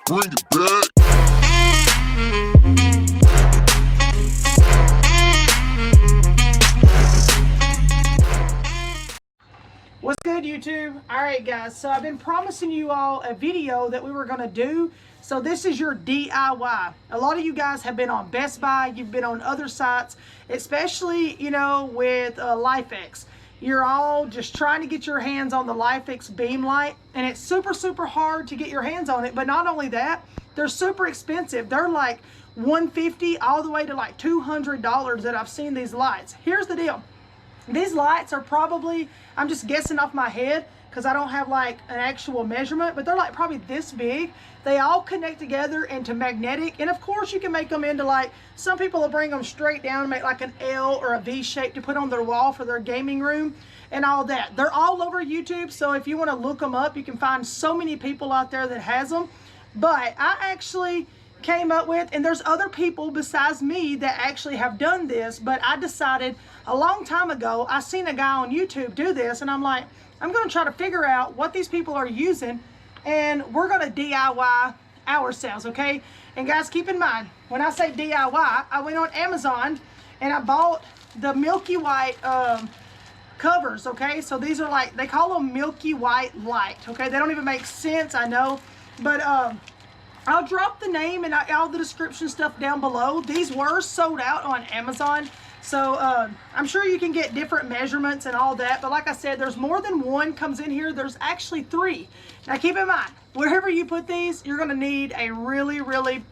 Bring it back. What's good, YouTube? Alright guys, so I've been promising you all a video that we were going to do. So this is your DIY. A lot of you guys have been on Best Buy, you've been on other sites, especially, you know, with LIFX. You're all just trying to get your hands on the LIFX beam light, and it's super hard to get your hands on it. But not only that, they're super expensive. They're like $150 all the way to like $200 that I've seen these lights. Here's the deal. These lights are probably, I'm just guessing off my head because I don't have like an actual measurement, but they're like probably this big. They all connect together into magnetic, and of course you can make them into like, some people will bring them straight down and make like an L or a V shape to put on their wall for their gaming room and all that. They're all over YouTube, so if you want to look them up, you can find so many people out there that has them. But I actually came up with, and there's other people besides me that actually have done this, but I decided a long time ago, I seen a guy on YouTube do this, and I'm like, I'm going to try to figure out what these people are using, and we're going to DIY ourselves, okay? And guys, keep in mind, when I say DIY, I went on Amazon and I bought the Milky White covers, okay? So these are like, they call them Milky White Light, okay? They don't even make sense, I know, but I'll drop the name and all the description stuff down below. These were sold out on Amazon. So I'm sure you can get different measurements and all that. But like I said, there's more than one comes in here. There's actually 3. Now keep in mind, wherever you put these, you're going to need a really,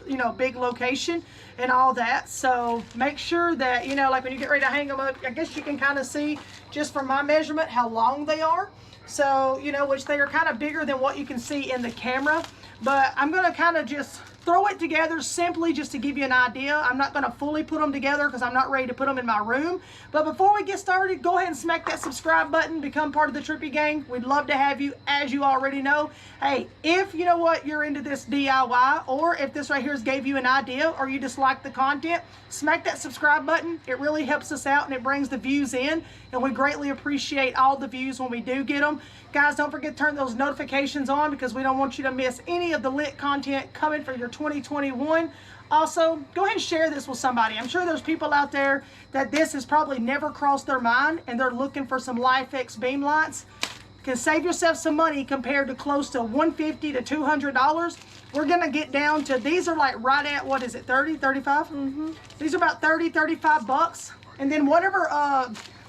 you know, big location and all that. So make sure that, you know, like when you get ready to hang them up, I guess you can kind of see just from my measurement how long they are. So, you know, which they are kind of bigger than what you can see in the camera. But I'm going to kind of just throw it together simply just to give you an idea. I'm not going to fully put them together because I'm not ready to put them in my room. But before we get started, go ahead and smack that subscribe button. Become part of the Trippy Gang. We'd love to have you, as you already know. Hey, if you know what, you're into this DIY, or if this right here gave you an idea, or you just like the content, smack that subscribe button. It really helps us out and it brings the views in. And we greatly appreciate all the views when we do get them. Guys, don't forget to turn those notifications on because we don't want you to miss any of the lit content coming for your 2021. Also, go ahead and share this with somebody. I'm sure there's people out there that this has probably never crossed their mind and they're looking for some LIFX beam lights. You can save yourself some money compared to close to $150 to $200. We're going to get down to, these are like right at, what is it, 30, 35? These are about 30, 35 bucks. And then whatever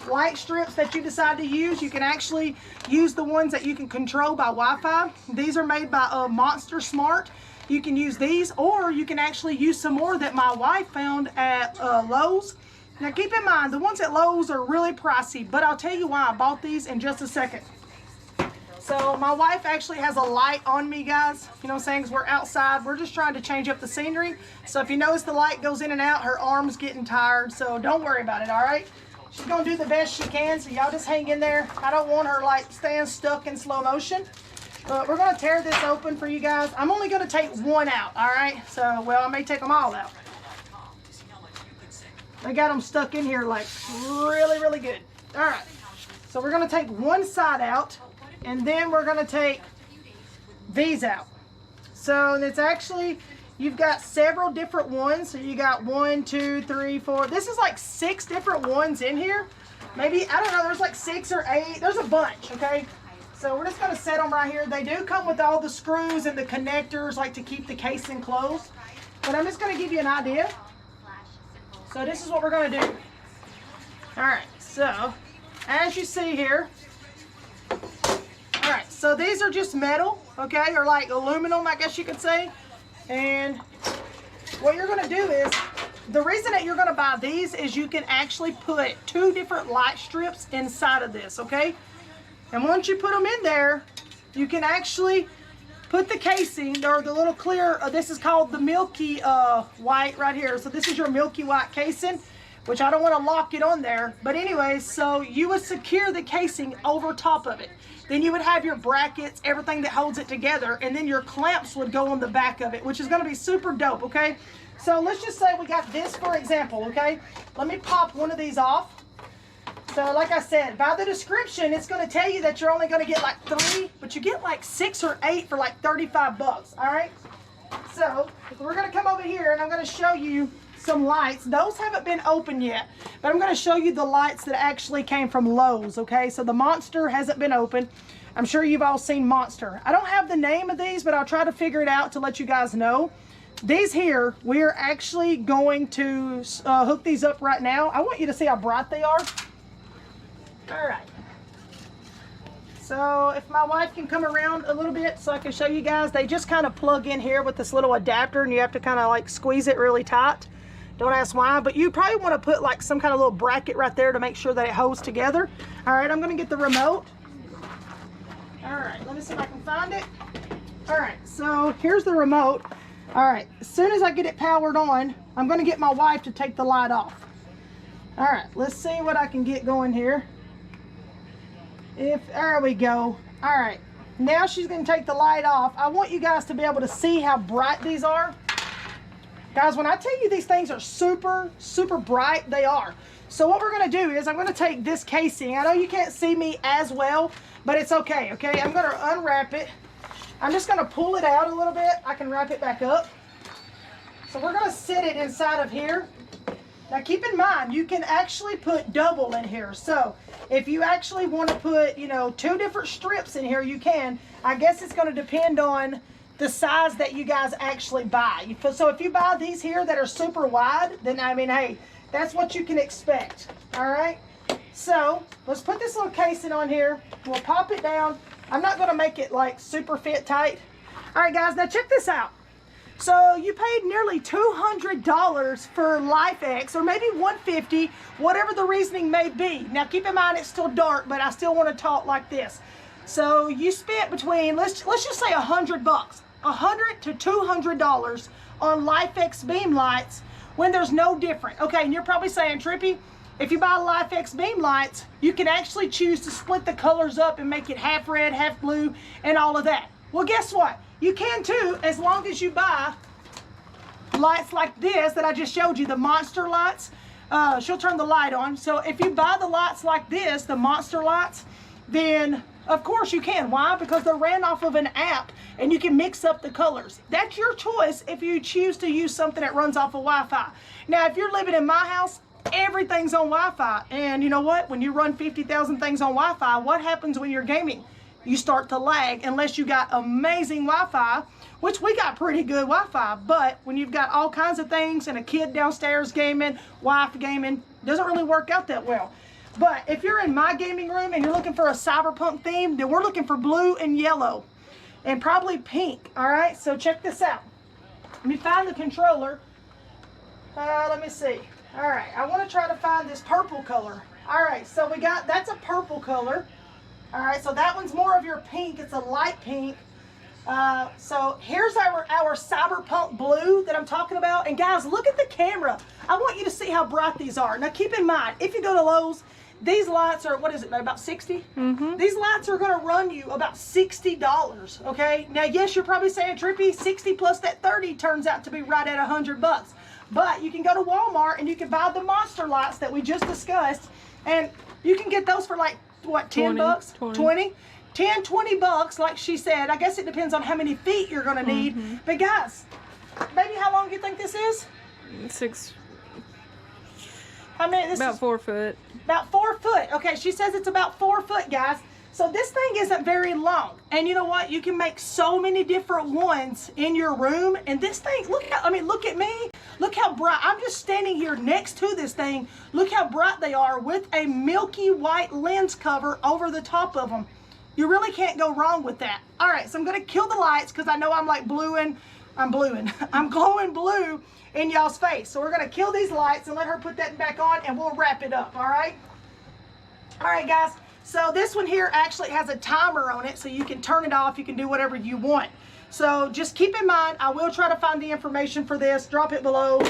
light strips that you decide to use, you can actually use the ones that you can control by Wi-Fi. These are made by Monster Smart. You can use these, or you can actually use some more that my wife found at Lowe's. Now keep in mind, the ones at Lowe's are really pricey, but I'll tell you why I bought these in just a second. So my wife actually has a light on me, guys. You know what I'm saying? Because we're outside. We're just trying to change up the scenery. So if you notice the light goes in and out, her arm's getting tired. So don't worry about it, all right? She's going to do the best she can, so y'all just hang in there. I don't want her like staying stuck in slow motion. But we're going to tear this open for you guys. I'm only going to take one out, all right? So, well, I may take them all out. They got them stuck in here like really good. All right. So we're going to take one side out, and then we're going to take these out. So it's actually, you've got several different ones. So you got 1, 2, 3, 4. This is like 6 different ones in here. Maybe, I don't know, there's like 6 or 8. There's a bunch, okay? So we're just going to set them right here. They do come with all the screws and the connectors, like to keep the casing closed. But I'm just going to give you an idea. So this is what we're going to do. All right, so as you see here, all right, so these are just metal, okay, or like aluminum, I guess you could say. And what you're going to do is, the reason that you're going to buy these is you can actually put 2 different light strips inside of this, okay? And once you put them in there, you can actually put the casing, or the little clear, this is called the Milky White right here. So this is your Milky White casing, which I don't want to lock it on there. But anyways, so you would secure the casing over top of it. Then you would have your brackets, everything that holds it together, and then your clamps would go on the back of it, which is going to be super dope, okay? So let's just say we got this, for example, okay? Let me pop one of these off. So like I said, by the description, it's going to tell you that you're only going to get like 3, but you get like 6 or 8 for like 35 bucks, all right? So we're gonna come over here and I'm gonna show you some lights. Those haven't been opened yet, but I'm gonna show you the lights that actually came from Lowe's, okay? So the Monster hasn't been opened. I'm sure you've all seen Monster. I don't have the name of these, but I'll try to figure it out to let you guys know. These here, we're actually going to hook these up right now. I want you to see how bright they are. All right. So if my wife can come around a little bit so I can show you guys, they just kind of plug in here with this little adapter and you have to kind of like squeeze it really tight. Don't ask why, but you probably want to put like some kind of little bracket right there to make sure that it holds together. All right, I'm going to get the remote. All right, let me see if I can find it. All right, so here's the remote. All right, as soon as I get it powered on, I'm going to get my wife to take the light off. All right, let's see what I can get going here. There we go. All right, now she's going to take the light off. I want you guys to be able to see how bright these are. Guys, when I tell you these things are super, super bright, they are. So what we're going to do is I'm going to take this casing. I know you can't see me as well, but it's okay, okay? I'm going to unwrap it. I'm just going to pull it out a little bit. I can wrap it back up. So we're going to sit it inside of here. Now keep in mind, you can actually put double in here. So if you actually want to put, you know, 2 different strips in here, you can. I guess it's going to depend on the size that you guys actually buy. So if you buy these here that are super wide, then I mean, hey, that's what you can expect. All right. So let's put this little casing on here. We'll pop it down. I'm not going to make it like super fit tight. All right, guys, now check this out. So you paid nearly $200 for LIFX, or maybe $150, whatever the reasoning may be. Now keep in mind it's still dark, but I still want to talk like this. So you spent between, let's just say $100, $100 to $200 on LIFX beam lights when there's no different. Okay, and you're probably saying, Trippy, if you buy LIFX beam lights, you can actually choose to split the colors up and make it half red, half blue, and all of that. Well, guess what? You can too, as long as you buy lights like this that I just showed you, the Monster lights. She'll turn the light on. So if you buy the lights like this, the Monster lights, then of course you can. Why? Because they're ran off of an app and you can mix up the colors. That's your choice if you choose to use something that runs off of Wi-Fi. Now, if you're living in my house, everything's on Wi-Fi. And you know what? When you run 50,000 things on Wi-Fi, what happens when you're gaming? You start to lag unless you got amazing Wi-Fi, which we got pretty good Wi-Fi. But when you've got all kinds of things and a kid downstairs gaming, wife gaming, doesn't really work out that well. But if you're in my gaming room and you're looking for a cyberpunk theme, then we're looking for blue and yellow and probably pink. All right, so check this out. Let me find the controller. Let me see. All right, I want to try to find this purple color. All right, so we got, that's a purple color. All right, so that one's more of your pink. It's a light pink. So here's our cyberpunk blue that I'm talking about. And guys, look at the camera. I want you to see how bright these are. Now keep in mind, if you go to Lowe's, these lights are, what is it, about 60? Mm-hmm. These lights are going to run you about $60, okay? Now, yes, you're probably saying, Trippy, 60 plus that 30 turns out to be right at $100. But you can go to Walmart and you can buy the Monster lights that we just discussed. And you can get those for like, what, 10 bucks? 20? 10, 20 bucks, like she said. I guess it depends on how many feet you're going to need. Mm-hmm. But guys, baby, how long do you think this is? 6. I mean, this about is 4 foot. About 4 foot. Okay, she says it's about 4 foot, guys. So this thing isn't very long. And you know what? You can make so many different ones in your room. And this thing, look at, I mean, look at me. Look how bright. I'm just standing here next to this thing. Look how bright they are with a milky white lens cover over the top of them. You really can't go wrong with that. All right, so I'm going to kill the lights because I know I'm like I'm glowing blue in y'all's face. So we're going to kill these lights and let her put that back on and we'll wrap it up, all right? All right, guys. So this one here actually has a timer on it so you can turn it off. You can do whatever you want. So just keep in mind, I will try to find the information for this. Drop it below.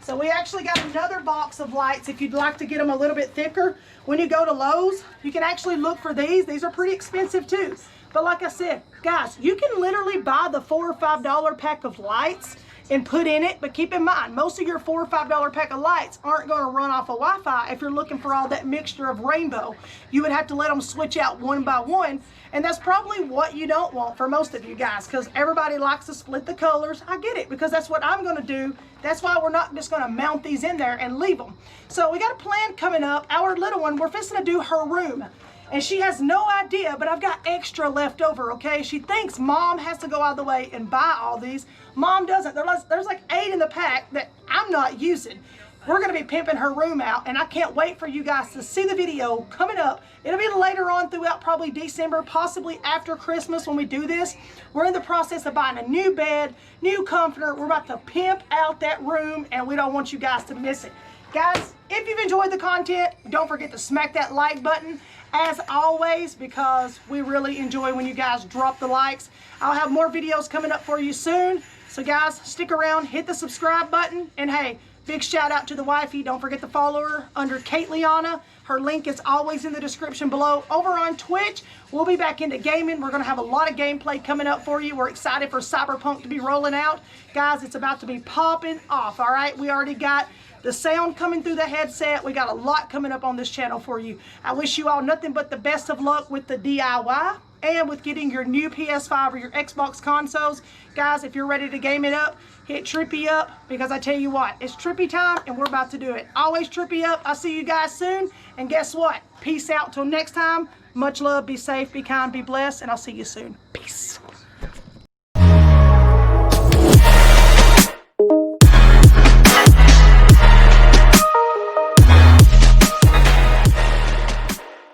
So we actually got another box of lights if you'd like to get them a little bit thicker. When you go to Lowe's, you can actually look for these. These are pretty expensive too. But like I said, guys, you can literally buy the $4 or $5 pack of lights and put in it. But keep in mind, most of your $4 or $5 pack of lights aren't going to run off of Wi-Fi if you're looking for all that mixture of rainbow. You would have to let them switch out one by one, and that's probably what you don't want for most of you guys, because everybody likes to split the colors. I get it, because that's what I'm going to do. That's why we're not just going to mount these in there and leave them. So we got a plan coming up. Our little one, we're fixing to do her room. And she has no idea, but I've got extra left over, okay? She thinks Mom has to go out of the way and buy all these. Mom doesn't. There's like 8 in the pack that I'm not using. We're going to be pimping her room out, and I can't wait for you guys to see the video coming up. It'll be later on throughout probably December, possibly after Christmas when we do this. We're in the process of buying a new bed, new comforter. We're about to pimp out that room, and we don't want you guys to miss it. Guys, if you've enjoyed the content, don't forget to smack that like button, as always, because we really enjoy when you guys drop the likes. I'll have more videos coming up for you soon. So guys, stick around, hit the subscribe button, and hey, big shout out to the wifey. Don't forget to follow her under KATELYN. Her link is always in the description below. Over on Twitch, we'll be back into gaming. We're going to have a lot of gameplay coming up for you. We're excited for Cyberpunk to be rolling out. Guys, it's about to be popping off, all right? We already got the sound coming through the headset. We got a lot coming up on this channel for you. I wish you all nothing but the best of luck with the DIY and with getting your new PS5 or your Xbox consoles. Guys, if you're ready to game it up, hit Trippy up, because I tell you what, it's Trippy time and we're about to do it. Always Trippy up. I'll see you guys soon. And guess what? Peace out till next time. Much love. Be safe, be kind, be blessed, and I'll see you soon. Peace.